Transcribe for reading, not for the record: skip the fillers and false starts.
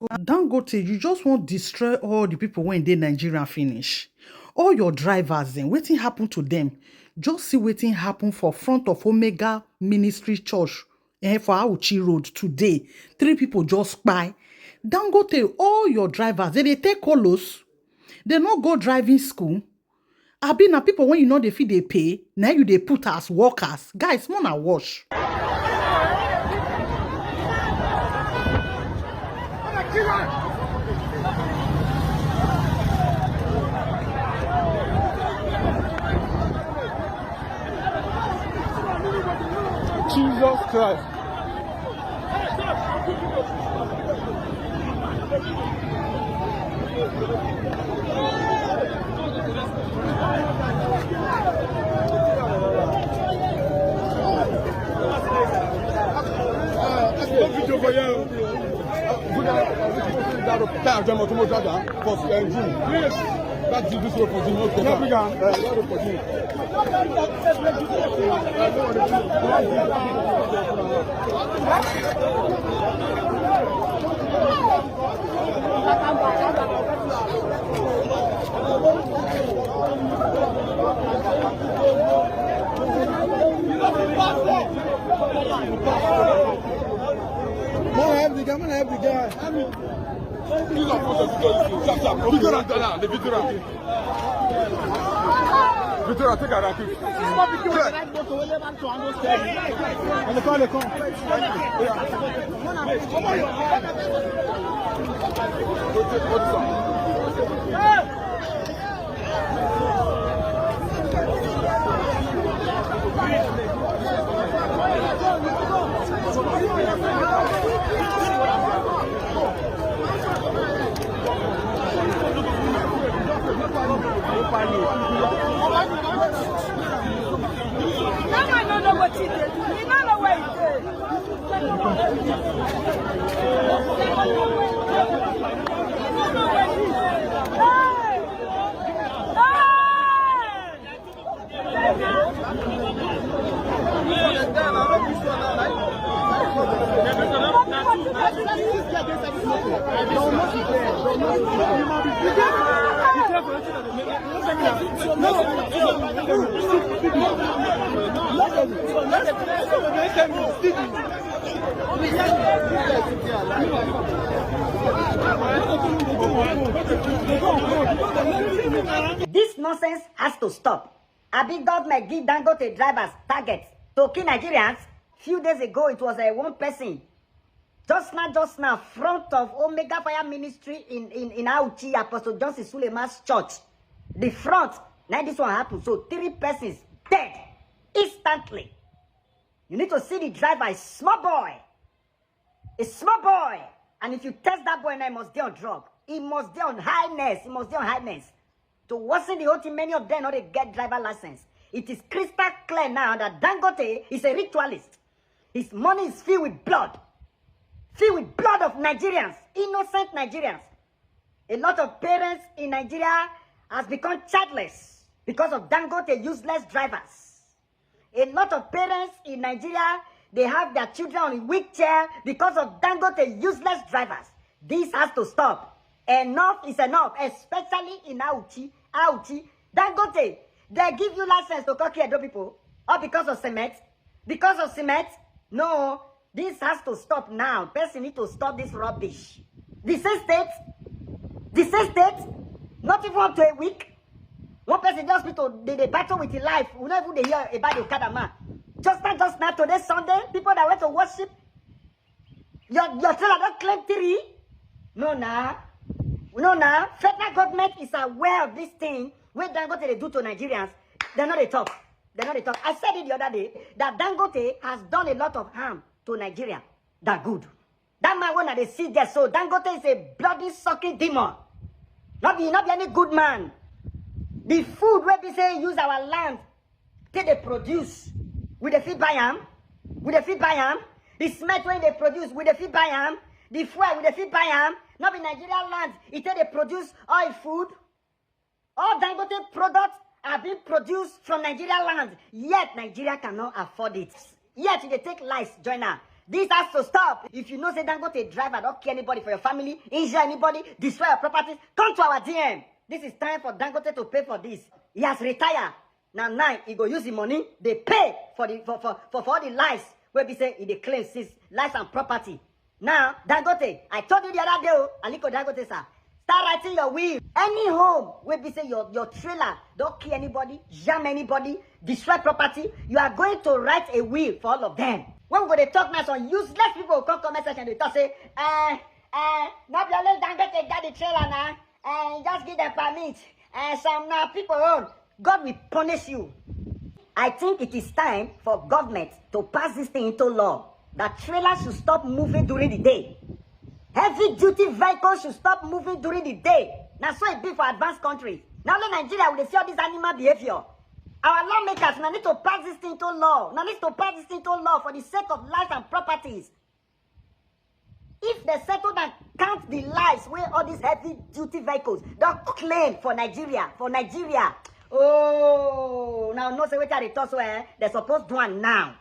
Dangote, you just want destroy all the people when they Nigeria finish. All your drivers then, wetin happen to them? Just see wetin happen for front of Omega Ministry Church for Auchi Road today. 3 people just kpai. Dangote, all your drivers, they take colos. They no go driving school. Abi na people when you know they fit they pay, now you they put as workers. Guys, more na wash. Jesus Christ. That's this road for Jimmy. I'm gonna have the guy. Victoria, take a rapid. This nonsense has to stop. A big government give Dangote drivers targets to kill Nigerians. Few days ago, it was one person. Just now, front of Omega Fire Ministry in Auchi, Apostle Johnson Suleiman's church. The front, now this one happened. So 3 persons dead instantly. You need to see the driver, a small boy. A small boy. And if you test that boy now, he must be on drug. He must be on highness. He must be on highness. To worsen the whole thing, many of them not they get driver license. It is crystal clear now that Dangote is a ritualist. His money is filled with blood. Filled with blood of Nigerians. Innocent Nigerians. A lot of parents in Nigeria has become childless because of Dangote useless drivers. A lot of parents in Nigeria, they have their children on a wheelchair because of Dangote useless drivers. This has to stop. Enough is enough, especially in Auchi. Dangote, they give you license to cook Edo people. Or because of cement? Because of cement? No, this has to stop now. Person need to stop this rubbish. The same state, not even up to a week. One person just need to they battle with his life. We never even hear about the Kadama. Just now, today Sunday, people that went to worship, your trailer don't claim 3. No, federal government is aware of this thing. What Dangote they do to Nigerians, they know they talk. I said it the other day that Dangote has done a lot of harm to Nigeria. That good. That man when they see there, so Dangote is a bloody sucking demon. Not be any good man. The food where we say use our land, till they produce, with the feed buy am. The cement when they produce, with the feed buy am. The fuel with the feed buy am. Not in Nigerian land, it till they produce oil food. All Dangote products are being produced from Nigerian land. Yet Nigeria cannot afford it. Yet they take lives, join her. This has to stop. If you know say Dangote driver don't kill anybody for your family, injure anybody, destroy your properties, come to our DM. This is time for Dangote to pay for this. He has retired. Now he go use the money, they pay for all the lives where we say he claims his lives and property. Now, Dangote, I told you the other day, Aliko Dangote, sir, start writing your will. Any home where we say your trailer don't kill anybody, jam anybody, destroy property, you are going to write a will for all of them. When we go to talk now, on useless people will come comment section, they talk say, not only Dangote got the trailer now, just give them permit. Some now people own. God will punish you. I think it is time for government to pass this thing into law. That trailers should stop moving during the day. Heavy duty vehicles should stop moving during the day. Now so it be for advanced countries. Now in Nigeria, we see all this animal behavior. Our lawmakers now need to pass this thing into law. Now need to pass this thing into law for the sake of lives and properties. If they settle and count the lives where all these heavy duty vehicles don't claim for Nigeria, oh, now no say what they talk so they're supposed to do it now.